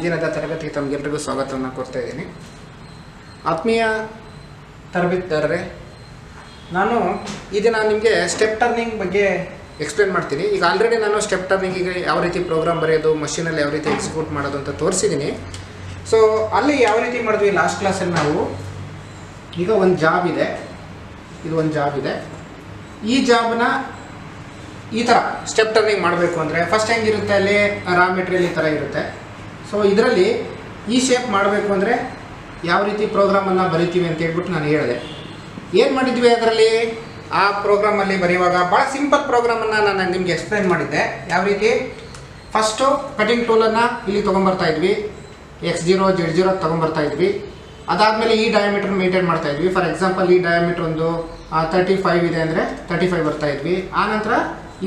ದಿನದ ತರಗತಿಗೆ ತಮಗೆಲ್ಲರಿಗೂ ಸ್ವಾಗತವನ್ನು ಕೊಡ್ತಾ ಇದ್ದೀನಿ. ಆತ್ಮೀಯ ತರಬೇತುದಾರರೇ, ನಾನು ಈ ದಿನ ನಿಮಗೆ ಸ್ಟೆಪ್ ಟರ್ನಿಂಗ್ ಬಗ್ಗೆ ಎಕ್ಸ್ಪ್ಲೇನ್ ಮಾಡ್ತೀನಿ. ಈಗ ಆಲ್ರೆಡಿ ನಾನು ಸ್ಟೆಪ್ ಟರ್ನಿಂಗಿಗೆ ಯಾವ ರೀತಿ ಪ್ರೋಗ್ರಾಮ್ ಬರೆಯೋದು, ಮಷೀನಲ್ಲಿ ಯಾವ ರೀತಿ ಎಕ್ಸಿಕ್ಯೂಟ್ ಮಾಡೋದು ಅಂತ ತೋರಿಸಿದ್ದೀನಿ. ಸೊ ಅಲ್ಲಿ ಯಾವ ರೀತಿ ಮಾಡಿದ್ವಿ ಲಾಸ್ಟ್ ಕ್ಲಾಸಲ್ಲಿ ನಾವು. ಈಗ ಒಂದು ಜಾಬ್ ಇದೆ, ಇದು ಒಂದು ಜಾಬ್ ಇದೆ. ಈ ಜಾಬ್ನ ಈ ಥರ ಸ್ಟೆಪ್ ಟರ್ನಿಂಗ್ ಮಾಡಬೇಕು ಅಂದರೆ ಫಸ್ಟ್ ಹೆಂಗಿರುತ್ತೆ, ಅಲ್ಲಿ ರಾ ಮೆಟೀರಿಯಲ್ ಈ ಥರ ಇರುತ್ತೆ. ಸೊ ಇದರಲ್ಲಿ ಈ ಶೇಪ್ ಮಾಡಬೇಕು ಅಂದರೆ ಯಾವ ರೀತಿ ಪ್ರೋಗ್ರಾಮನ್ನು ಬರಿತೀವಿ ಅಂತ ಹೇಳ್ಬಿಟ್ಟು ನಾನು ಹೇಳಿದೆ. ಏನು ಮಾಡಿದ್ವಿ ಅದರಲ್ಲಿ, ಆ ಪ್ರೋಗ್ರಾಮಲ್ಲಿ ಬರೆಯುವಾಗ ಭಾಳ ಸಿಂಪಲ್ ಪ್ರೋಗ್ರಾಮನ್ನು ನಾನು ನಿಮಗೆ ಎಕ್ಸ್ಪ್ಲೈನ್ ಮಾಡಿದ್ದೆ. ಯಾವ ರೀತಿ, ಫಸ್ಟು ಕಟಿಂಗ್ ಟೂಲನ್ನು ಇಲ್ಲಿ ತೊಗೊಂಬರ್ತಾಯಿದ್ವಿ, X0 Z0 ತೊಗೊಂಬರ್ತಾಯಿದ್ವಿ. ಅದಾದಮೇಲೆ ಈ ಡಯಾಮೀಟರ್ ಮೇಂಟೈನ್ ಮಾಡ್ತಾಯಿದ್ವಿ. ಫಾರ್ ಎಕ್ಸಾಂಪಲ್ ಈ ಡಯಾಮೀಟರ್ ಒಂದು 35 ಇದೆ ಅಂದರೆ 35 ಬರ್ತಾಯಿದ್ವಿ. ಆನಂತರ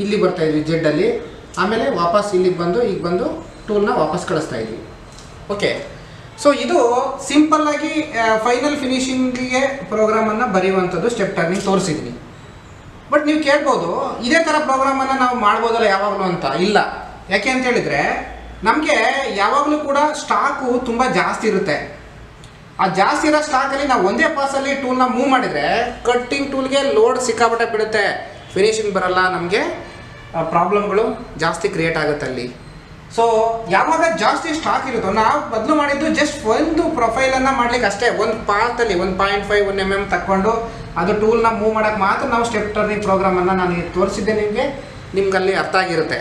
ಇಲ್ಲಿ ಬರ್ತಾಯಿದ್ವಿ ಜೆಡ್ಡಲ್ಲಿ, ಆಮೇಲೆ ವಾಪಸ್ ಇಲ್ಲಿಗೆ ಬಂದು ಈಗ ಬಂದು ಟೂಲ್ನ ವಾಪಸ್ ಕಳಿಸ್ತಾಯಿದ್ವಿ. ಓಕೆ, ಸೊ ಇದು ಸಿಂಪಲ್ಲಾಗಿ ಫೈನಲ್ ಫಿನಿಶಿಂಗಿಗೆ ಪ್ರೋಗ್ರಾಮನ್ನು ಬರೆಯುವಂಥದ್ದು ಸ್ಟೆಪ್ ಟರ್ನಿಂಗ್ ತೋರಿಸಿದ್ವಿ. ಬಟ್ ನೀವು ಕೇಳ್ಬೋದು, ಇದೇ ಥರ ಪ್ರೋಗ್ರಾಮನ್ನು ನಾವು ಮಾಡ್ಬೋದಲ್ಲ ಯಾವಾಗಲೂ ಅಂತ. ಇಲ್ಲ, ಯಾಕೆ ಅಂತ ಹೇಳಿದರೆ ನಮಗೆ ಯಾವಾಗಲೂ ಕೂಡ ಸ್ಟಾಕು ತುಂಬ ಜಾಸ್ತಿ ಇರುತ್ತೆ. ಆ ಜಾಸ್ತಿ ಇರೋ ಸ್ಟಾಕಲ್ಲಿ ನಾವು ಒಂದೇ ಪಾಸಲ್ಲಿ ಟೂಲ್ನ ಮೂವ್ ಮಾಡಿದರೆ ಕಟ್ಟಿಂಗ್ ಟೂಲ್ಗೆ ಲೋಡ್ ಸಿಕ್ಕಾಪಟ್ಟೆ ಬೀಳುತ್ತೆ, ಫಿನಿಶಿಂಗ್ ಬರಲ್ಲ, ನಮಗೆ ಪ್ರಾಬ್ಲಮ್ಗಳು ಜಾಸ್ತಿ ಕ್ರಿಯೇಟ್ ಆಗುತ್ತೆ ಅಲ್ಲಿ. ಸೊ ಯಾವಾಗ ಜಾಸ್ತಿ ಸ್ಟಾಕ್ ಇರುತ್ತೋ, ನಾವು ಬದಲು ಮಾಡಿದ್ದು ಜಸ್ಟ್ ಒಂದು ಪ್ರೊಫೈಲನ್ನು ಮಾಡ್ಲಿಕ್ಕೆ ಅಷ್ಟೇ. ಒಂದು ಪಾತಲ್ಲಿ 1.5 1 mm ತಕ್ಕೊಂಡು ಅದು ಟೂಲ್ನ ಮೂವ್ ಮಾಡೋಕ್ಕೆ ಮಾತ್ರ ನಾವು ಸ್ಟೆಪ್ ಟರ್ನಿಂಗ್ ಪ್ರೋಗ್ರಾಮನ್ನು ನಾನು ತೋರಿಸಿದ್ದೆ ನಿಮ್ಗಲ್ಲಿ ಅರ್ಥ ಆಗಿರುತ್ತೆ.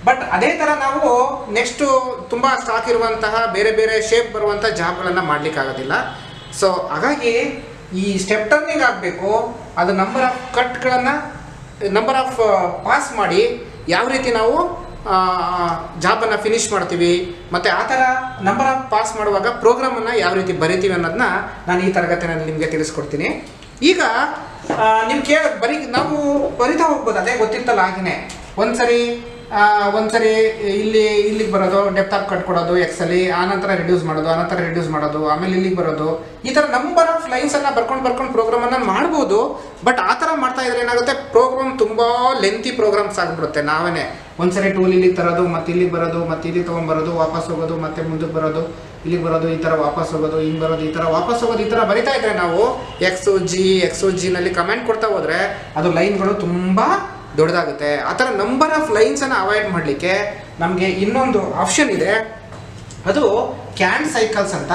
ಬಟ್ ಅದೇ ಥರ ನಾವು ನೆಕ್ಸ್ಟು ತುಂಬ ಸ್ಟಾಕ್ ಇರುವಂತಹ ಬೇರೆ ಬೇರೆ ಶೇಪ್ ಬರುವಂಥ ಜಾಬ್ಗಳನ್ನು ಮಾಡಲಿಕ್ಕಾಗೋದಿಲ್ಲ. ಸೊ ಹಾಗಾಗಿ ಈ ಸ್ಟೆಪ್ ಟರ್ನಿಂಗ್ ಆಗಬೇಕು, ಅದು ನಂಬರ್ ಆಫ್ ಕಟ್ಗಳನ್ನು ನಂಬರ್ ಆಫ್ ಪಾಸ್ ಮಾಡಿ ಯಾವ ರೀತಿ ನಾವು ಜಾಬನ್ನು ಫಿನಿಷ್ ಮಾಡ್ತೀವಿ, ಮತ್ತು ಆ ಥರ ನಂಬರ್ ಆಫ್ ಪಾಸ್ ಮಾಡುವಾಗ ಪ್ರೋಗ್ರಾಮನ್ನು ಯಾವ ರೀತಿ ಬರಿತೀವಿ ಅನ್ನೋದನ್ನ ನಾನು ಈ ತರಗತಿಯಲ್ಲಿ ನಿಮಗೆ ತಿಳಿಸ್ಕೊಡ್ತೀನಿ. ಈಗ ನೀವು ನಾವು ಬರಿತಾ ಹೋಗ್ಬೋದು, ಅದೇ ಗೊತ್ತಿರ್ತಲ್ಲ. ಹಾಗೆಯೇ ಒಂದ್ಸರಿ ಇಲ್ಲಿಗೆ ಬರೋದು, ಡೆಪ್ತ್ ಆಫ್ ಕಟ್ ಕೊಡೋದು ಎಕ್ಸಲ್ಲಿ, ಆನಂತರ ರಿಡ್ಯೂಸ್ ಮಾಡೋದು, ಆಮೇಲೆ ಇಲ್ಲಿಗೆ ಬರೋದು, ಈ ಥರ ನಂಬರ್ ಆಫ್ ಲೈನ್ಸನ್ನು ಬರ್ಕೊಂಡು ಪ್ರೋಗ್ರಾಮನ್ನು ಮಾಡ್ಬೋದು. ಬಟ್ ಆ ಥರ ಮಾಡ್ತಾ ಇದ್ರೆ ಏನಾಗುತ್ತೆ, ಪ್ರೋಗ್ರಾಮ್ ತುಂಬ ಲೆಂತಿ ಪ್ರೋಗ್ರಾಮ್ಸ್ ಆಗಿಬಿಡುತ್ತೆ. ನಾವೇ ಒಂದ್ಸರಿ ಟೂಲ್ ಇಲ್ಲಿಗೆ ತರೋದು, ಮತ್ತು ಇಲ್ಲಿಗೆ ಬರೋದು, ಮತ್ತು ಇಲ್ಲಿ ತೊಗೊಂಬರೋದು, ವಾಪಸ್ ಹೋಗೋದು, ಮತ್ತೆ ಮುಂದಕ್ಕೆ ಬರೋದು, ಇಲ್ಲಿಗೆ ಬರೋದು, ಈ ಥರ ವಾಪಸ್ ಹೋಗೋದು, ಹಿಂಗೆ ಬರೋದು, ಈ ಥರ ವಾಪಸ್ ಹೋಗೋದು, ಈ ಥರ ಬರಿತಾ ಇದ್ರೆ ನಾವು ಎಕ್ಸ್ ಜಿನಲ್ಲಿ ಕಮೆಂಟ್ ಕೊಡ್ತಾ ಹೋದರೆ ಅದು ಲೈನ್ಗಳು ತುಂಬ ದೊಡ್ಡದಾಗುತ್ತೆ. ಆ ಥರ ನಂಬರ್ ಆಫ್ ಲೈನ್ಸನ್ನು ಅವಾಯ್ಡ್ ಮಾಡಲಿಕ್ಕೆ ನಮಗೆ ಇನ್ನೊಂದು ಆಪ್ಷನ್ ಇದೆ, ಅದು ಕ್ಯಾನ್ ಸೈಕಲ್ಸ್ ಅಂತ,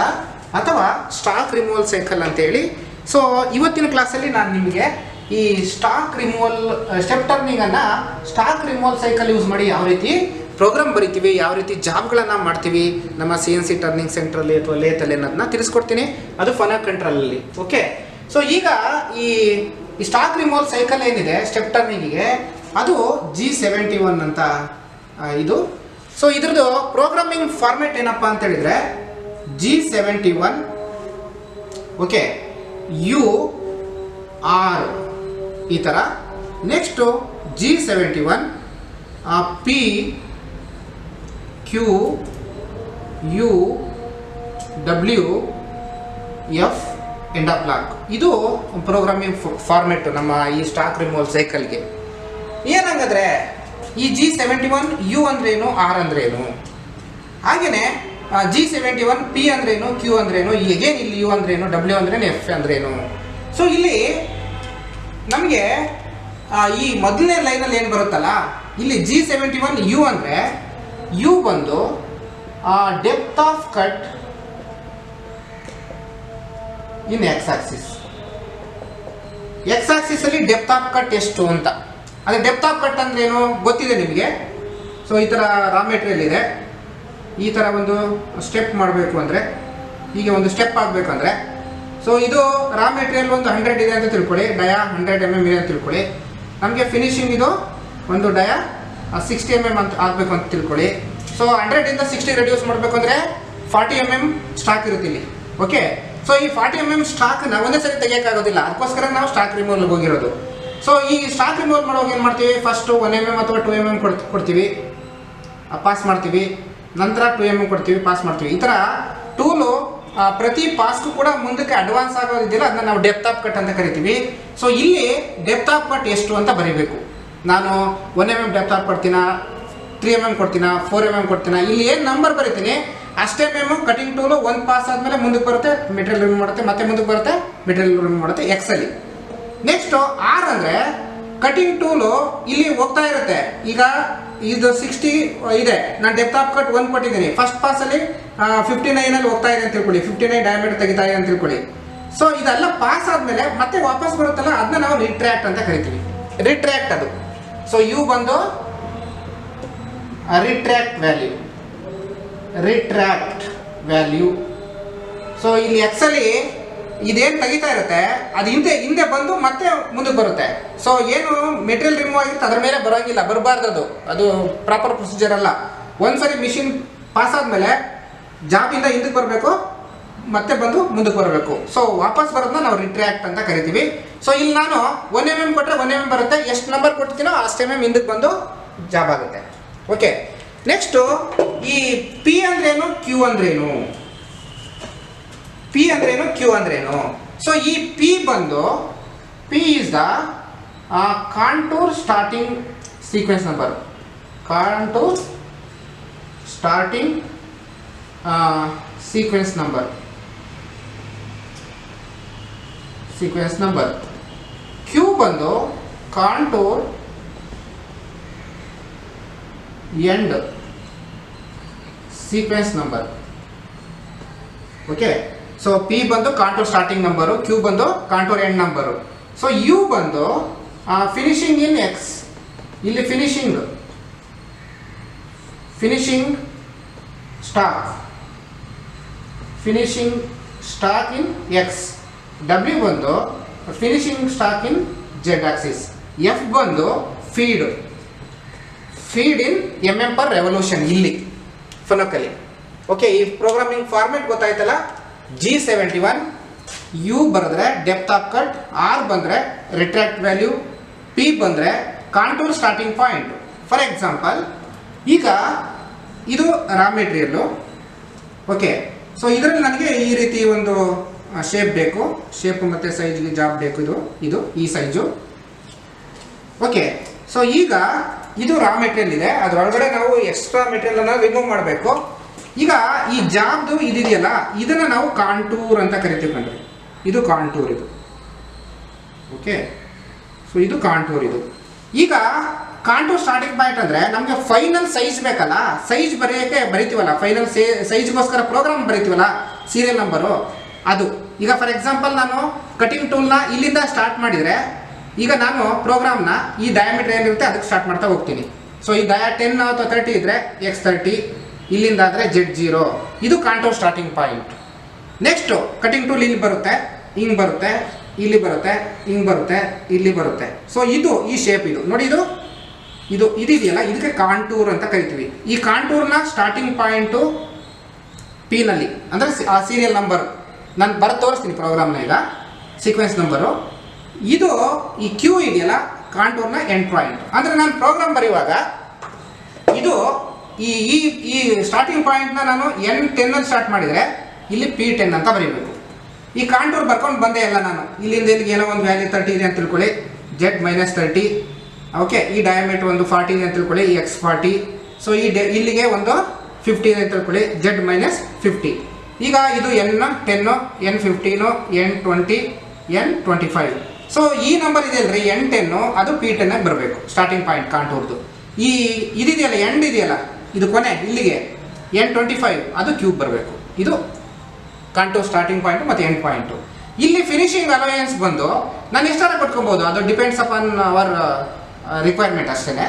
ಅಥವಾ ಸ್ಟಾಕ್ ರಿಮೂವಲ್ ಸೈಕಲ್ ಅಂತೇಳಿ. ಸೊ ಇವತ್ತಿನ ಕ್ಲಾಸಲ್ಲಿ ನಾನು ನಿಮಗೆ ಈ ಸ್ಟಾಕ್ ರಿಮೂವಲ್ ಸ್ಟೆಪ್ ಟರ್ನಿಂಗನ್ನು ಸ್ಟಾಕ್ ರಿಮೂವಲ್ ಸೈಕಲ್ ಯೂಸ್ ಮಾಡಿ ಯಾವ ರೀತಿ ಪ್ರೋಗ್ರಾಮ್ ಬರಿತೀವಿ, ಯಾವ ರೀತಿ ಜಾಬ್ಗಳನ್ನು ಮಾಡ್ತೀವಿ ನಮ್ಮ CNC ಟರ್ನಿಂಗ್ ಸೆಂಟ್ರಲ್ಲಿ ಅಥವಾ ಲೇತಲ್ಲಿ ಅನ್ನೋದನ್ನ ತಿಳಿಸ್ಕೊಡ್ತೀನಿ. ಅದು ಫನರ್ ಕಂಟ್ರೋಲಲ್ಲಿ. ಓಕೆ, ಸೊ ಈಗ ಈ ಸ್ಟಾಕ್ ರಿಮೂವಲ್ ಸೈಕಲ್ ಏನಿದೆ ಸ್ಟೆಪ್ ಟರ್ನಿಂಗಿಗೆ, ಅದು G71 ಅಂತ ಇದು. ಸೊ ಇದ್ರದ್ದು ಪ್ರೋಗ್ರಾಮಿಂಗ್ ಫಾರ್ಮೆಟ್ ಏನಪ್ಪ ಅಂತ ಹೇಳಿದರೆ G71, ಓಕೆ, UR ಈ ಥರ. Next G71 P Q U W F end of block. ಇದು ಪ್ರೋಗ್ರಾಮಿಂಗ್ ಫಾರ್ಮೆಟ್ಟು ನಮ್ಮ ಈ ಸ್ಟಾಕ್ ರಿಮೂವಲ್ ಸೈಕಲ್ಗೆ. ಏನಂಗಾದ್ರೆ ಈ G71 U ಅಂದ್ರೇನು, R ಅಂದ್ರೇನು, ಹಾಗೆಯೇ G71 P ಅಂದ್ರೇನು, Q ಅಂದ್ರೇನು, ಎಗೇನ್ ಇಲ್ಲಿ U ಅಂದ್ರೇನು, W ಅಂದ್ರೇನು, F ಅಂದ್ರೇನು. ಸೊ ಇಲ್ಲಿ ನಮಗೆ ಈ ಮೊದಲನೇ ಲೈನಲ್ಲಿ ಏನು ಬರುತ್ತಲ್ಲ, ಇಲ್ಲಿ G71 U ಅಂದರೆ U ಬಂದು depth of cut in X ಆಕ್ಸಿಸಲ್ಲಿ ಡೆಪ್ತ್ ಆಫ್ ಕಟ್ ಎಷ್ಟು ಅಂತ. ಅದೇ ಡೆಪ್ತ್ ಆಫ್ ಕಟ್ ಅಂದ್ರೆ ಏನು ಗೊತ್ತಿದೆ ನಿಮಗೆ. ಸೊ ಈ ಥರ ರಾ ಮೆಟೀರಿಯಲ್ ಇದೆ, ಈ ಥರ ಒಂದು ಸ್ಟೆಪ್ ಮಾಡಬೇಕು ಅಂದರೆ, ಹೀಗೆ ಒಂದು ಸ್ಟೆಪ್ ಆಗಬೇಕಂದ್ರೆ, ಸೊ ಇದು ರಾ ಮೆಟೀರಿಯಲ್ ಒಂದು 100 ಇದೆ ಅಂತ ತಿಳ್ಕೊಳ್ಳಿ, ಡಯಾ 100 mm ಇದೆ ಅಂತ ತಿಳ್ಕೊಳ್ಳಿ. ನಮಗೆ ಫಿನಿಶಿಂಗ್ ಇದು ಒಂದು ಡಯಾ 60 mm ಅಂತ ಆಗಬೇಕು ಅಂತ ತಿಳ್ಕೊಳ್ಳಿ. ಸೊ 100 ಇಂದ 60 ರೆಡ್ಯೂಸ್ ಮಾಡಬೇಕು ಅಂದರೆ 40 mm ಸ್ಟಾಕ್ ಇರುತ್ತೆ ಇಲ್ಲಿ. ಓಕೆ, ಸೊ ಈ 40 mm ಸ್ಟಾಕ್ನ ಒಂದೇ ಸರಿ ತೆಗಿಯೋಕ್ಕಾಗೋದಿಲ್ಲ, ಅದಕ್ಕೋಸ್ಕರ ನಾವು ಸ್ಟಾಕ್ ರಿಮೂವಲ್ಗೆ ಹೋಗಿರೋದು. ಸೊ ಈ ಸ್ಟಾಕ್ ರಿಮೂವಲ್ ಮಾಡುವಾಗ ಏನು ಮಾಡ್ತೀವಿ, ಫಸ್ಟು 1 mm ಅಥವಾ 2 mm ಕೊಡ್ತೀವಿ, ಪಾಸ್ ಮಾಡ್ತೀವಿ, ನಂತರ 2 mm ಕೊಡ್ತೀವಿ, ಪಾಸ್ ಮಾಡ್ತೀವಿ. ಈ ಥರ ಟೂಲು ಪ್ರತಿ ಪಾಸ್ಗೂ ಕೂಡ ಮುಂದಕ್ಕೆ ಅಡ್ವಾನ್ಸ್ ಆಗೋದಿಲ್ಲ, ಅದನ್ನ ನಾವು ಡೆಪ್ತ್ ಆಫ್ ಕಟ್ ಅಂತ ಕರಿತೀವಿ. ಸೊ ಇಲ್ಲಿ ಡೆಪ್ತ್ ಆಫ್ ಕಟ್ ಎಷ್ಟು ಅಂತ ಬರೀಬೇಕು. ನಾನು 1 mm ಡೆಪ್ತ್ ಆಫ್ ಕೊಡ್ತೀನ, 3 mm ಕೊಡ್ತೀನ, 4 mm ಕೊಡ್ತೀನ, ಇಲ್ಲಿ ಏನು ನಂಬರ್ ಬರಿತೀನಿ ಅಷ್ಟೇ ಮೆಮು ಕಟಿಂಗ್ ಟೂಲು ಒಂದು ಪಾಸ್ ಆದಮೇಲೆ ಮುಂದಕ್ಕೆ ಬರುತ್ತೆ, ಮೆಟೀರಿಯಲ್ ರಿಮೂವ್ ಮಾಡುತ್ತೆ, ಮತ್ತೆ ಮುಂದಕ್ಕೆ ಬರುತ್ತೆ, ಮೆಟೀರಿಯಲ್ ರಿಮೂವ್ ಮಾಡುತ್ತೆ ಎಕ್ಸಲ್ಲಿ. ನೆಕ್ಸ್ಟು ಆರ್ ಅಂದರೆ ಕಟಿಂಗ್ ಟೂಲು ಇಲ್ಲಿ ಹೋಗ್ತಾ ಇರುತ್ತೆ. ಈಗ ಇದು 60 ಇದೆ, ನಾನು ಡೆಪ್ತ್ ಆಫ್ ಕಟ್ 1 ಕೊಟ್ಟಿದ್ದೀನಿ. ಫಸ್ಟ್ ಪಾಸಲ್ಲಿ 59 ಹೋಗ್ತಾ ಇದೆ ಅಂತ ತಿಳ್ಕೊಳ್ಳಿ, 59 ಡಯಾಮೀಟರ್ ತೆಗಿತಾ ಇದೆ ಅಂತ ತಿಳ್ಕೊಳ್ಳಿ. ಸೊ ಇದೆಲ್ಲ ಪಾಸ್ ಆದಮೇಲೆ ಮತ್ತೆ ವಾಪಸ್ ಬರುತ್ತಲ್ಲ, ಅದನ್ನ ನಾವು ರಿಟ್ರ್ಯಾಕ್ಟ್ ಅಂತ ಕರಿತೀವಿ. ರಿಟ್ರ್ಯಾಕ್ಟ್ ಅದು. ಸೊ ಯು ಬಂದು ರಿಟ್ರ್ಯಾಕ್ಟ್ ವ್ಯಾಲ್ಯೂ. ಸೊ ಇಲ್ಲಿ ಎಕ್ಸಲ್ಲಿ ಇದೇನು ತೆಗಿತಾ ಇರುತ್ತೆ ಅದು ಹಿಂದೆ ಬಂದು ಮತ್ತೆ ಮುಂದಕ್ಕೆ ಬರುತ್ತೆ. ಸೊ ಏನು ಮೆಟೀರಿಯಲ್ ರಿಮೂವ್ ಆಗಿರುತ್ತೆ ಅದ್ರ ಮೇಲೆ ಬರೋಂಗಿಲ್ಲ, ಬರಬಾರ್ದು, ಅದು ಪ್ರಾಪರ್ ಪ್ರೊಸೀಜರ್ ಅಲ್ಲ. ಒಂದ್ಸರಿ ಮಿಷಿನ್ ಪಾಸ್ ಆದಮೇಲೆ ಜಾಬಿಂದ ಹಿಂದಕ್ಕೆ ಬರಬೇಕು, ಮತ್ತೆ ಬಂದು ಮುಂದಕ್ಕೆ ಬರಬೇಕು. ಸೊ ವಾಪಸ್ ಬರೋದನ್ನ ನಾವು ರಿಟ್ರ್ಯಾಕ್ಟ್ ಅಂತ ಕರಿತೀವಿ. ಸೊ ಇಲ್ಲಿ ನಾನು 1 mm ಕೊಟ್ಟರೆ 1 mm ಬರುತ್ತೆ, ಎಷ್ಟು ನಂಬರ್ ಕೊಡ್ತೀನೋ ಅಷ್ಟು mm ಹಿಂದಕ್ಕೆ ಬಂದು ಜಾಬ್ ಆಗುತ್ತೆ. ಓಕೆ, ನೆಕ್ಸ್ಟು ಈ ಪಿ ಅಂದ್ರೇನು, ಕ್ಯೂ ಅಂದ್ರೇನು, ಪಿ ಅಂದ್ರೇನು, ಕ್ಯೂ ಅಂದ್ರೇನು. ಸೊ ಈ ಪಿ ಬಂದು P is the contour starting sequence number, contour starting sequence number. Q ಬಂದು contour end sequence number. Okay, so P ಬಂದು ಕಾಂಟೂರ್ ಸ್ಟಾರ್ಟಿಂಗ್ ನಂಬರು, ಕ್ಯೂ ಬಂದು contour end number. So U ಬಂದು finishing in X, ಇಲ್ಲಿ finishing stock in X. W ಬಂದು finishing stock in Z axis. F ಬಂದು feed ಇನ್ mm per revolution ಇಲ್ಲಿ ಫನಕಲಿ. Okay, ಈ programming format ಗೊತ್ತಾಯ್ತಲ್ಲ. G71 you ಬರೆದ್ರೆ depth of cut, R ಬಂದರೆ retract value, P ಬಂದರೆ contour starting point. For example, ಈಗ ಇದು ರಾ ಮೆಟೀರಿಯಲ್ಲು. ಓಕೆ, ಸೊ ಇದರಲ್ಲಿ ನನಗೆ ಈ ರೀತಿ ಒಂದು ಶೇಪ್ ಬೇಕು, ಶೇಪ್ ಮತ್ತು ಸೈಜ್ಗೆ ಜಾಬ್ ಬೇಕು. ಇದು ಈ ಸೈಜು. ಓಕೆ, ಸೊ ಈಗ ಇದು ರಾ ಮೆಟೀರಿಯಲ್ ಇದೆ, ಅದರೊಳಗಡೆ ನಾವು ಎಕ್ಸ್ಟ್ರಾ ಮೆಟೀರಿಯಲನ್ನು ರಿಮೂವ್ ಮಾಡಬೇಕು. ಈಗ ಈ ಜಾಬ್ದು ಇದೆಯಲ್ಲ, ಇದನ್ನು ನಾವು ಕಾಂಟೂರ್ ಅಂತ ಕರಿತೀವಿ ಕಣ್ರಿ. ಇದು ಕಾಂಟೂರ್ ಇದು. ಓಕೆ, ಸೊ ಇದು ಕಾಂಟೂರ್ ಇದು. ಈಗ ಕಾಂಟೂರ್ ಸ್ಟಾರ್ಟಿಂಗ್ ಪಾಯಿಂಟ್ ಅಂದರೆ ನಮಗೆ ಫೈನಲ್ ಸೈಜ್ ಬೇಕಲ್ಲ, ಸೈಜ್ ಬರೀತೀವಲ್ಲ, ಫೈನಲ್ ಸೈಜ್ಗೋಸ್ಕರ ಪ್ರೋಗ್ರಾಮ್ ಬರೀತೀವಲ್ಲ, ಸೀರಿಯಲ್ ನಂಬರು ಅದು. ಈಗ ಫಾರ್ ಎಕ್ಸಾಂಪಲ್ ನಾನು ಕಟಿಂಗ್ ಟೂಲ್ನ ಇಲ್ಲಿಂದ ಸ್ಟಾರ್ಟ್ ಮಾಡಿದರೆ, ಈಗ ನಾನು ಪ್ರೋಗ್ರಾಮ್ನ ಈ ಡಯಾಮೀಟರ್ ಏನಿರುತ್ತೆ ಅದಕ್ಕೆ ಸ್ಟಾರ್ಟ್ ಮಾಡ್ತಾ ಹೋಗ್ತೀನಿ. ಸೊ ಈ 10 ಅಥವಾ 30 ಇದ್ದರೆ X30, ಇಲ್ಲಿಂದ ಆದರೆ Z0. ಇದು contour starting point. Next cutting tool ಇಲ್ಲಿ ಬರುತ್ತೆ, ಹಿಂಗೆ ಬರುತ್ತೆ, ಇಲ್ಲಿ ಬರುತ್ತೆ, ಹಿಂಗೆ ಬರುತ್ತೆ, ಇಲ್ಲಿ ಬರುತ್ತೆ. ಸೊ ಇದು ಈ ಶೇಪ್ ಇದು ನೋಡಿ, ಇದೆಯಲ್ಲ, ಇದಕ್ಕೆ ಕಾಂಟೂರ್ ಅಂತ ಕರಿತೀವಿ. ಈ ಕಾಂಟೂರ್ನ ಸ್ಟಾರ್ಟಿಂಗ್ ಪಾಯಿಂಟು ಪಿನಲ್ಲಿ ಅಂದರೆ ಆ ಸೀರಿಯಲ್ ನಂಬರ್ ನಾನು ಬರೆದು ತೋರಿಸ್ತೀನಿ ಪ್ರೋಗ್ರಾಮ್ನ. ಈಗ ಸೀಕ್ವೆನ್ಸ್ ನಂಬರು ಇದು. ಈ ಕ್ಯೂ ಇದೆಯಲ್ಲ, ಕಾಂಟೂರ್ನ ಎಂಡ್ ಪಾಯಿಂಟ್. ಅಂದರೆ ನಾನು ಪ್ರೋಗ್ರಾಮ್ ಬರೆಯುವಾಗ ಇದು ಈ ಸ್ಟಾರ್ಟಿಂಗ್ ಪಾಯಿಂಟ್ನ ನಾನು N10 ಸ್ಟಾರ್ಟ್ ಮಾಡಿದರೆ ಇಲ್ಲಿ P10 ಅಂತ ಬರೀಬೇಕು. ಈ ಕಾಂಟೂರ್ ಬರ್ಕೊಂಡು ಬಂದೆ ಎಲ್ಲ ನಾನು. ಇಲ್ಲಿಂದ ಇಲ್ಲಿಗೆ ಏನೋ ಒಂದು ವ್ಯಾಲ್ಯೂ 30 ಇದೆ ಅಂತ ತಿಳ್ಕೊಳ್ಳಿ, Z-30. ಓಕೆ, ಈ ಡಯಾಮೀಟರ್ ಒಂದು 40 ಇದೆ ಅಂತ ತಿಳ್ಕೊಳ್ಳಿ, ಈ X40. ಸೊ ಇಲ್ಲಿಗೆ ಒಂದು 50 ಇದೆ ಅಂತ ತಿಳ್ಕೊಳ್ಳಿ, Z-50. ಈಗ ಇದು N10, N15, N20, N25. So ಈ ನಂಬರ್ ಇದೆಯಲ್ರಿ N10, ಅದು P10 ಬರಬೇಕು ಸ್ಟಾರ್ಟಿಂಗ್ ಪಾಯಿಂಟ್ ಕಾಂಟೂರ್ದು. ಇದೆಯಲ್ಲ ಎಂಡ್ ಇದೆಯಲ್ಲ, ಇದು ಕೊನೆ ಇಲ್ಲಿಗೆ N25, ಅದು ಕ್ಯೂಬ್ ಬರಬೇಕು. ಇದು ಕಾಂಟೂರ್ ಸ್ಟಾರ್ಟಿಂಗ್ ಪಾಯಿಂಟ್ ಮತ್ತು ಎಂಡ್ ಪಾಯಿಂಟು. ಇಲ್ಲಿ ಫಿನಿಶಿಂಗ್ ಅಲೋಯನ್ಸ್ ಬಂದು ನಾನು ಎಷ್ಟಾರ ಕೊಟ್ಕೊಬೋದು, ಅದು ಡಿಪೆಂಡ್ಸ್ ಅಪಾನ್ ಅವರ್ ರಿಕ್ವೈರ್ಮೆಂಟ್ ಅಷ್ಟೇ.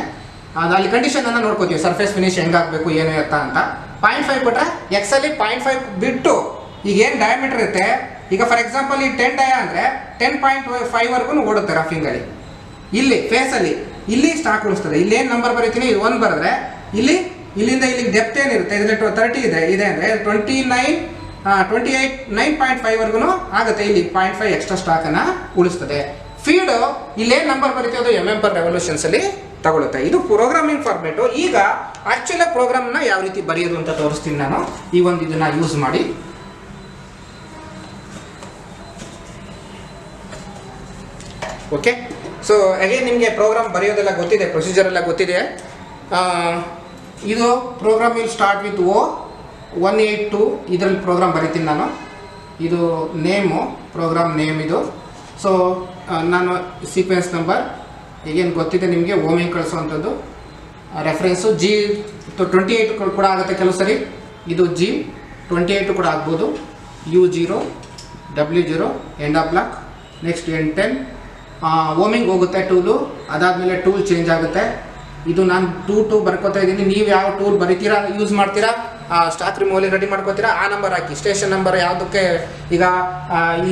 ಅದು ಅಲ್ಲಿ ಕಂಡೀಷನನ್ನು ನೋಡ್ಕೋತೀವಿ, ಸರ್ಫೇಸ್ ಫಿನಿಶ್ ಹೆಂಗಾಗಬೇಕು ಏನು ಎತ್ತ ಅಂತ. 0.5 ಕೊಟ್ಟರೆ ಎಕ್ಸಲ್ಲಿ 0.5 ಬಿಟ್ಟು ಈಗ ಏನು ಡಯಾಮೀಟರ್ ಇರುತ್ತೆ, ಈಗ ಫಾರ್ ಎಕ್ಸಾಂಪಲ್ ಈ 10 ಡಯಾ ಅಂದರೆ 10.5ವರೆಗೂ ಓಡುತ್ತೆ ರಫಿಂಗಲ್ಲಿ. ಇಲ್ಲಿ ಫೇಸಲ್ಲಿ ಇಲ್ಲಿ ಸ್ಟಾಕ್ ಉಳಿಸ್ತದೆ. ಇಲ್ಲೇನು ನಂಬರ್ ಬರೀತೀನಿ, ಇದು 1 ಬರೆದ್ರೆ ಇಲ್ಲಿಂದ ಇಲ್ಲಿಗೆ ಡೆಪ್ತ್ ಏನಿರುತ್ತೆ, ಇದರಲ್ಲಿ 30 ಇದೆ ಅಂದರೆ 9.5ವರೆಗೂ ಆಗುತ್ತೆ. ಇಲ್ಲಿ 0.5 ಎಕ್ಸ್ಟ್ರಾ ಸ್ಟಾಕನ್ನು ಉಳಿಸ್ತದೆ. ಫೀಡು ಇಲ್ಲೇನು ನಂಬರ್ ಬರೀತೀವಿ ಅದು mm per revolutionsಲ್ಲಿ ತಗೊಳುತ್ತೆ. ಇದು ಪ್ರೋಗ್ರಾಮಿಂಗ್ ಫಾರ್ಮೇಟು. ಈಗ ಆ್ಯಕ್ಚುಲಾಗಿ ಪ್ರೋಗ್ರಾಮ್ನ ಯಾವ ರೀತಿ ಬರೆಯೋದು ಅಂತ ತೋರಿಸ್ತೀನಿ ನಾನು ಈ ಒಂದು ಇದನ್ನು ಯೂಸ್ ಮಾಡಿ. ಓಕೆ, ಸೊ ಅಗೇನ್ ನಿಮಗೆ ಪ್ರೋಗ್ರಾಮ್ ಬರೆಯೋದೆಲ್ಲ ಗೊತ್ತಿದೆ, ಪ್ರೊಸೀಜರ್ ಎಲ್ಲ ಗೊತ್ತಿದೆ. ಇದು program will start with O 182 ಇದರಲ್ಲಿ ಪ್ರೋಗ್ರಾಮ್ ಬರಿತೀನಿ ನಾನು. ಇದು ನೇಮು, ಪ್ರೋಗ್ರಾಮ್ ನೇಮ್ ಇದು. ಸೊ ನಾನು ಸೀಕ್ವೆನ್ಸ್ ನಂಬರ್ ಈಗೇನು ಗೊತ್ತಿದೆ ನಿಮಗೆ, ಓಮಿಂಗ್ ಕಳಿಸುವಂಥದ್ದು. ರೆಫರೆನ್ಸು G28 ಕೂಡ ಆಗುತ್ತೆ ಕೆಲವು ಸರಿ. ಇದು G28 ಕೂಡ ಆಗ್ಬೋದು. U0 W0 end of block. Next N10 homing ಹೋಗುತ್ತೆ ಟೂಲು. ಅದಾದಮೇಲೆ ಟೂಲ್ ಚೇಂಜ್ ಆಗುತ್ತೆ. ಇದು ನಾನು 2 ಬರ್ಕೋತಾ ಇದ್ದೀನಿ. ನೀವು ಯಾವ ಟೂಲ್ ಬರಿತೀರಾ, ಯೂಸ್ ಮಾಡ್ತೀರಾ, ಸ್ಟಾಕ್ ರಿಮೂವಲ್ಲಿ ರೆಡಿ ಮಾಡ್ಕೋತೀರಾ, ಆ ನಂಬರ್ ಹಾಕಿ. ಸ್ಟೇಷನ್ ನಂಬರ್ ಯಾವುದಕ್ಕೆ, ಈಗ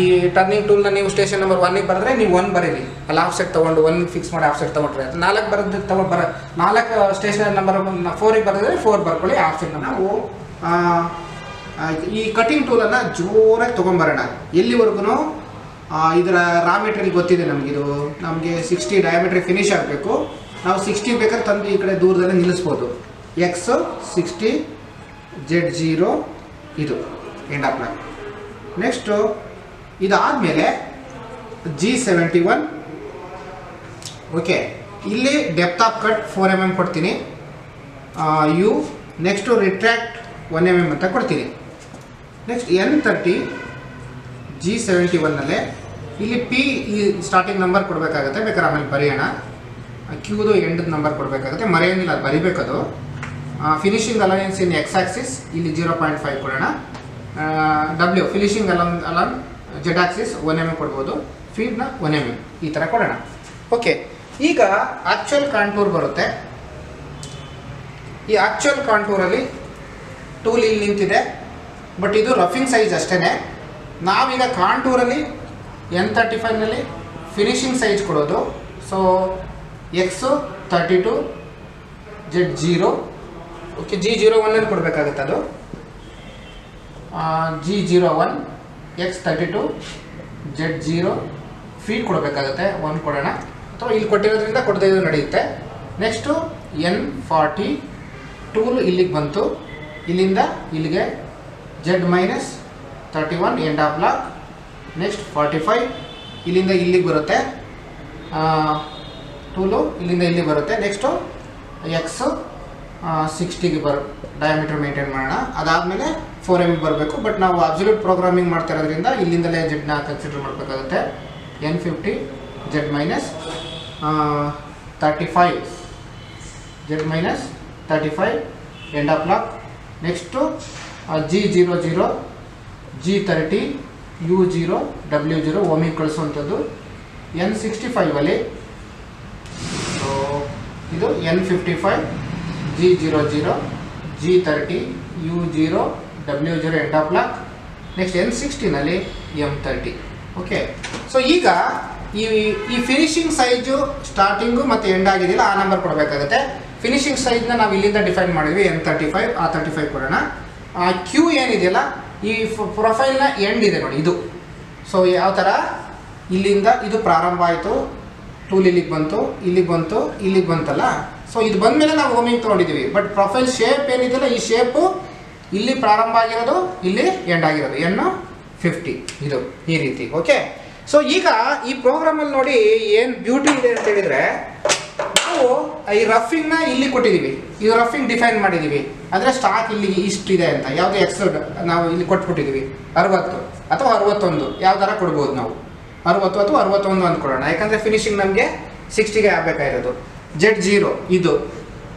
ಈ ಟರ್ನಿಂಗ್ ಟೂಲ್ನ ನೀವು ಸ್ಟೇಷನ್ ನಂಬರ್ 1ಗೆ ಬರೆದ್ರೆ ನೀವು 1 ಬರೀರಿ. ಅಲ್ಲಿ ಆಫ್ಸೆಟ್ ತೊಗೊಂಡು 1 ಫಿಕ್ಸ್ ಮಾಡಿ ಆಫ್ಸೆಟ್ ತೊಗೊಂಡ್ರೆ 4 ಬರೋದು 4 ಸ್ಟೇಷನ್ ನಂಬರ್ 4ಗೆ ಬರೆದ್ರೆ 4 ಬರ್ಕೊಳ್ಳಿ ಆಫ್ಸೆಟ್. ನಾವು ಈ ಕಟಿಂಗ್ ಟೂಲನ್ನು ಜೋರಾಗಿ ತೊಗೊಂಬರೋಣ. ಎಲ್ಲಿವರೆಗೂ ಇದರ ರಾ ಮೆಟೀರಿಯಲ್ ಗೊತ್ತಿದೆ ನಮಗಿದು. ನಮಗೆ 60 ಡಯಾಮೀಟ್ರ್ ಫಿನಿಶ್ ಆಗಬೇಕು. ನಾವು 60 ಬೇಕಾದ್ರೆ ತಂದು ಈ ಕಡೆ ದೂರದಲ್ಲಿ ನಿಲ್ಲಿಸ್ಬೋದು. X 60 Z0 ಇದು ಎಂಡ್ ಆಫ್ ಬ್ಲಾಕ್. ನೆಕ್ಸ್ಟು ಇದಾದಮೇಲೆ G71. ಓಕೆ, ಇಲ್ಲಿ ಡೆಪ್ತ್ ಆಫ್ ಕಟ್ 4 mm ಕೊಡ್ತೀನಿ. ಯು ನೆಕ್ಸ್ಟು ರಿಟ್ರ್ಯಾಕ್ಟ್ 1 mm ಅಂತ ಕೊಡ್ತೀನಿ. ನೆಕ್ಸ್ಟ್ N30 G71ನಲ್ಲೇ ಇಲ್ಲಿ P ಈ ಸ್ಟಾರ್ಟಿಂಗ್ ನಂಬರ್ ಕೊಡಬೇಕಾಗತ್ತೆ. ಬೇಕಾದ್ರೆ ಆಮೇಲೆ ಬರೆಯೋಣ. ಕ್ಯೂದು ಎಂಡ್ ನಂಬರ್ ಕೊಡಬೇಕಾಗುತ್ತೆ, ಮರೆಯೋಂಗಿಲ್ಲ, ಅದು ಬರಿಬೇಕದು. ಫಿನಿಶಿಂಗ್ ಅಲೈನ್ಸ್ ಇನ್ X ಆಕ್ಸಿಸ್ ಇಲ್ಲಿ 0.5 ಕೊಡೋಣ. W finishing alone Z Axis 1 mm ಕೊಡ್ಬೋದು. ಫೀಡ್ನ 1 mm ಈ ಥರ ಕೊಡೋಣ. ಓಕೆ, ಈಗ ಆ್ಯಕ್ಚುಯಲ್ ಕಾಂಟೂರ್ ಬರುತ್ತೆ. ಈ ಆ್ಯಕ್ಚುಯಲ್ ಕಾಂಟೂರಲ್ಲಿ ಟೂಲ್ ಇಲ್ಲಿ ನಿಂತಿದೆ, ಬಟ್ ಇದು ರಫಿಂಗ್ ಸೈಜ್ ಅಷ್ಟೇ. ನಾವೀಗ ಕಾಂಟೂರಲ್ಲಿ N35ನಲ್ಲಿ ಫಿನಿಶಿಂಗ್ ಸೈಜ್ ಕೊಡೋದು. So X 32 Z0. Okay, G01 ಕೊಡಬೇಕಾಗುತ್ತೆ. ಅದು G01 X 32 Z0 ಫೀಡ್ ಕೊಡಬೇಕಾಗುತ್ತೆ. 1 ಕೊಡೋಣ, ಅಥವಾ ಇಲ್ಲಿ ಕೊಟ್ಟಿರೋದ್ರಿಂದ ಕೊಡದೇ ಇದ್ದು ನಡೆಯುತ್ತೆ. ನೆಕ್ಸ್ಟು N40 ಟೂಲ್ ಇಲ್ಲಿಗೆ ಬಂತು. ಇಲ್ಲಿಂದ ಇಲ್ಲಿಗೆ Z-31 end of block. Next 45 ಇಲ್ಲಿಂದ ಇಲ್ಲಿಗೆ ಬರುತ್ತೆ. ಟೂಲು ಇಲ್ಲಿಂದ ಇಲ್ಲಿ ಬರುತ್ತೆ. ನೆಕ್ಸ್ಟು X 60ಗೆ ಡಯಾಮೀಟರ್ ಮೇಂಟೈನ್ ಮಾಡೋಣ. ಅದಾದಮೇಲೆ 4 mm ಬರಬೇಕು. ಬಟ್ ನಾವು ಅಬ್ಸಲ್ಯೂಟ್ ಪ್ರೋಗ್ರಾಮಿಂಗ್ ಮಾಡ್ತಾ ಇರೋದ್ರಿಂದ ಇಲ್ಲಿಂದಲೇ Z ಕನ್ಸಿಡರ್ ಮಾಡಬೇಕಾಗುತ್ತೆ. N50 Z-35 end of block. Next G00 G30 U0 W0 ಓಮಿಗೆ ಕಳಿಸುವಂಥದ್ದು. N65ಅಲ್ಲಿ ಇದು N55 G00 G30 U0 W0 end of block. Next N60ನಲ್ಲಿ M30. ಓಕೆ, ಸೊ ಈಗ ಈ ಫಿನಿಶಿಂಗ್ ಸೈಜು ಸ್ಟಾರ್ಟಿಂಗು ಮತ್ತು ಎಂಡ್ ಆಗಿದೆಯಲ್ಲ, ಆ ನಂಬರ್ ಕೊಡಬೇಕಾಗುತ್ತೆ. ಫಿನಿಶಿಂಗ್ ಸೈಜ್ನ ನಾವು ಇಲ್ಲಿಂದ ಡಿಫೈನ್ ಮಾಡಿದ್ವಿ. N35 ಆ 35 ಕೊಡೋಣ. ಕ್ಯೂ ಏನಿದೆಯಲ್ಲ, ಈ ಪ್ರೊಫೈಲ್ನ ಎಂಡ್ ಇದೆ ನೋಡಿ ಇದು. ಸೊ ಯಾವ ಥರ ಇಲ್ಲಿಂದ ಇದು ಪ್ರಾರಂಭ ಆಯಿತು, ಟೂಲ್ ಇಲ್ಲಿಗೆ ಬಂತು, ಇಲ್ಲಿಗೆ ಬಂತು, ಇಲ್ಲಿಗೆ ಬಂತಲ್ಲ. ಸೊ ಇದು ಬಂದಮೇಲೆ ನಾವು ಓಮಿಂಗ್ ತೊಗೊಂಡಿದ್ದೀವಿ. ಬಟ್ ಪ್ರೊಫೈಲ್ ಶೇಪ್ ಏನಿದೆಯಲ್ಲ, ಈ ಶೇಪು ಇಲ್ಲಿ ಪ್ರಾರಂಭ ಆಗಿರೋದು, ಇಲ್ಲಿ ಎಂಡ್ ಆಗಿರೋದು. N50 ಇದು ಈ ರೀತಿ. ಓಕೆ, ಸೊ ಈಗ ಈ ಪ್ರೋಗ್ರಾಮಲ್ಲಿ ನೋಡಿ ಏನು ಬ್ಯೂಟಿ ಇದೆ ಅಂತ ಹೇಳಿದರೆ, ನಾವು ಈ ರಫಿಂಗ್ನ ಇಲ್ಲಿ ಕೊಟ್ಟಿದ್ದೀವಿ. ಇದು ರಫಿಂಗ್ ಡಿಫೈನ್ ಮಾಡಿದ್ದೀವಿ. ಅಂದರೆ ಸ್ಟಾಕ್ ಇಲ್ಲಿ ಇಷ್ಟಿದೆ ಅಂತ, ಯಾವುದು X ನಾವು ಇಲ್ಲಿ ಕೊಟ್ಬಿಟ್ಟಿದ್ದೀವಿ. 60 ಅಥವಾ 61 ಯಾವ ಥರ ಕೊಡ್ಬೋದು ನಾವು. 60 ಅಥವಾ 61 ಅಂತ ಕೊಡೋಣ, ಯಾಕಂದರೆ ಫಿನಿಶಿಂಗ್ ನಮಗೆ 60ಗೆ ಆಗಬೇಕಾಗಿರೋದು. Z0 ಇದು.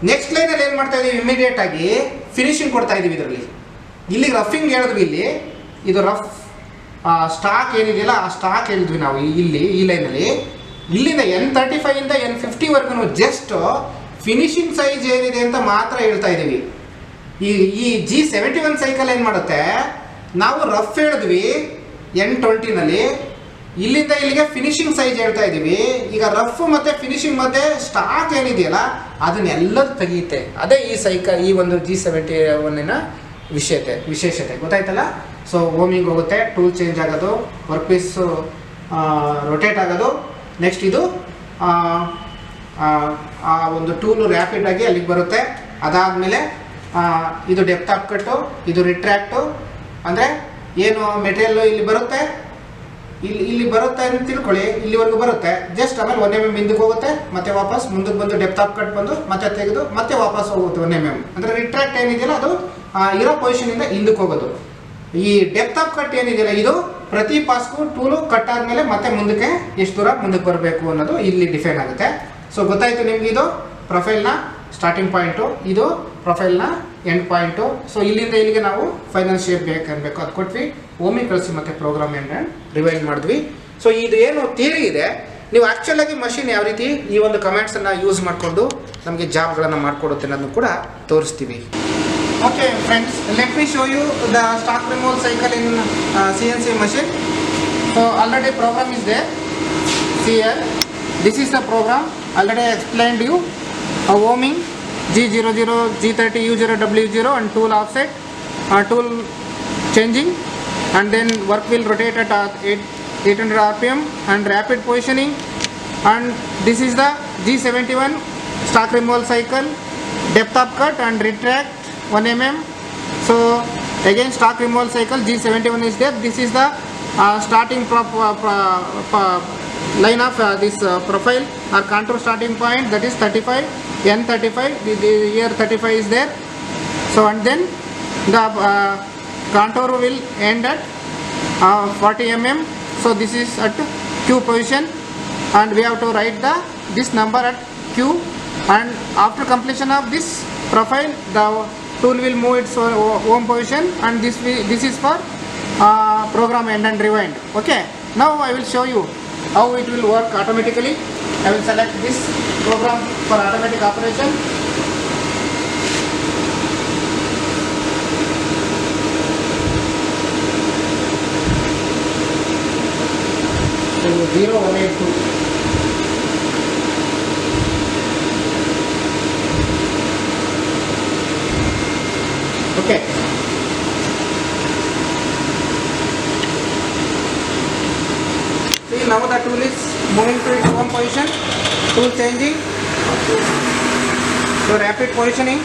ನೆಕ್ಸ್ಟ್ ಲೈನಲ್ಲಿ ಏನು ಮಾಡ್ತಾ ಇದ್ದೀವಿ, ಇಮಿಡಿಯೇಟಾಗಿ ಫಿನಿಶಿಂಗ್ ಕೊಡ್ತಾ ಇದ್ದೀವಿ. ಇದರಲ್ಲಿ ಇಲ್ಲಿಗೆ ರಫಿಂಗ್ ಹೇಳಿದ್ವಿ. ಇಲ್ಲಿ ಇದು ರಫ್ ಸ್ಟಾಕ್ ಏನಿದೆಯಲ್ಲ, ಆ ಸ್ಟಾಕ್ ಹೇಳಿದ್ವಿ ನಾವು ಇಲ್ಲಿ ಈ ಲೈನಲ್ಲಿ. ಇಲ್ಲಿಂದ N35 ಇಂದ N50ವರೆಗೂ ಜಸ್ಟ್ ಫಿನಿಶಿಂಗ್ ಸೈಜ್ ಏನಿದೆ ಅಂತ ಮಾತ್ರ ಹೇಳ್ತಾ ಇದ್ದೀವಿ. ಈ G71 ಸೈಕಲ್ ಏನು ಮಾಡುತ್ತೆ, ನಾವು ರಫ್ ಹೇಳಿದ್ವಿ N20ನಲ್ಲಿ, ಇಲ್ಲಿಂದ ಇಲ್ಲಿಗೆ ಫಿನಿಶಿಂಗ್ ಸೈಜ್ ಹೇಳ್ತಾ ಇದ್ದೀವಿ. ಈಗ ರಫ್ ಮತ್ತು ಫಿನಿಶಿಂಗ್ ಮಧ್ಯೆ ಸ್ಟಾಕ್ ಏನಿದೆಯಲ್ಲ ಅದನ್ನೆಲ್ಲರೂ ತೆಗೆಯುತ್ತೆ. ಅದೇ ಈ ಒಂದು G71ನ ವಿಶೇಷತೆ ಗೊತ್ತಾಯ್ತಲ್ಲ. ಸೊ ಓಮಿಂಗ್ ಹೋಗುತ್ತೆ, ಟೂಲ್ ಚೇಂಜ್ ಆಗೋದು, ವರ್ಕ್ ಪೀಸು ರೊಟೇಟ್ ಆಗೋದು. ನೆಕ್ಸ್ಟ್ ಇದು ಆ ಒಂದು ಟೂಲು ರ್ಯಾಪಿಡಾಗಿ ಅಲ್ಲಿಗೆ ಬರುತ್ತೆ. ಅದಾದಮೇಲೆ ಇದು ಡೆಪ್ತ್ ಆಫ್ ಕಟ್ಟು, ಇದು ರಿಟ್ರ್ಯಾಕ್ಟು. ಅಂದರೆ ಏನು ಮೆಟೀರಿಯಲ್ಲು ಇಲ್ಲಿ ಬರುತ್ತೆ, ಇಲ್ಲಿ ಬರುತ್ತೆ ಅಂತ ತಿಳ್ಕೊಳ್ಳಿ. ಇಲ್ಲಿವರೆಗೂ ಬರುತ್ತೆ. ಜಸ್ಟ್ ಆಮೇಲೆ 1 mm ಹಿಂದಕ್ಕೆ ಹೋಗುತ್ತೆ, ಮತ್ತೆ ವಾಪಸ್ ಮುಂದಕ್ಕೆ ಬಂದು ಡೆಪ್ತ್ ಆಫ್ ಕಟ್ ಬಂದು ಮತ್ತೆ ತೆಗೆದು ಮತ್ತೆ ವಾಪಸ್ ಹೋಗುತ್ತೆ 1 mm. ಅಂದರೆ ರಿಟ್ರ್ಯಾಕ್ಟ್ ಏನಿದೆಯಲ್ಲ ಅದು ಇರೋ ಪೊಸಿಷನಿಂದ ಹಿಂದಕ್ಕೆ ಹೋಗೋದು. ಈ ಡೆಪ್ತ್ ಆಫ್ ಕಟ್ ಏನಿದೆಯಲ್ಲ, ಇದು ಪ್ರತಿ ಪಾಸ್ಗೂ ಟೂಲು ಕಟ್ ಆದಮೇಲೆ ಮತ್ತೆ ಮುಂದಕ್ಕೆ ಎಷ್ಟು ದೂರ ಮುಂದಕ್ಕೆ ಬರಬೇಕು ಅನ್ನೋದು ಇಲ್ಲಿ ಡಿಫೈನ್ ಆಗುತ್ತೆ. ಸೊ ಗೊತ್ತಾಯಿತು ನಿಮ್ಗೆ, ಇದು ಪ್ರೊಫೈಲ್ನ ಸ್ಟಾರ್ಟಿಂಗ್ ಪಾಯಿಂಟು, ಇದು ಪ್ರೊಫೈಲ್ನ ಎಂಡ್ ಪಾಯಿಂಟು. ಸೊ ಇಲ್ಲಿಂದ ಇಲ್ಲಿಗೆ ನಾವು ಫೈನಲ್ ಶೇಪ್ ಬೇಕನ್ಬೇಕು ಅದು ಕೊಟ್ವಿ, ಓಮಿ ಕಳಿಸಿ ಮತ್ತು ಪ್ರೋಗ್ರಾಮ್ ಏನು ರಿವೈಂಡ್ ಮಾಡಿದ್ವಿ. ಸೊ ಇದು ಏನು ಥಿಯರಿ ಇದೆ, ನೀವು ಆ್ಯಕ್ಚುಲಾಗಿ ಮಷಿನ್ ಯಾವ ರೀತಿ ಈ ಒಂದು ಕಮೆಂಟ್ಸನ್ನು ಯೂಸ್ ಮಾಡಿಕೊಂಡು ನಮಗೆ ಜಾಬ್ಗಳನ್ನು ಮಾಡಿಕೊಡುತ್ತೆ ಅನ್ನೋದನ್ನು ಕೂಡ ತೋರಿಸ್ತೀವಿ. Okay friends, let me show you the stock removal cycle in CNC machine. So already program is there. See here, this is the program. Already I explained you. Homing G00, G30, U0, W0 and tool offset, tool changing, and then work will rotate at 800 RPM and rapid positioning. And this is the G71 stock removal cycle, depth of cut and retract 1 mm. So again stock removal cycle G71 is there. This is the starting line of this profile or contour starting point, that is 35, N35, here 35 is there. So and then the contour will end at 40 mm. So this is at Q position and we have to write this number at Q, and after completion of this profile the tool will move its home position, and this is for program end and rewind. Okay, now I will show you how it will work automatically. I will select this program for automatic operation. So 0182. Okay. See, now the tool is moving to its home position. Tool changing. So rapid positioning.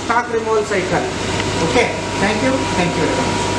Stock removal cycle. Okay, thank you very much.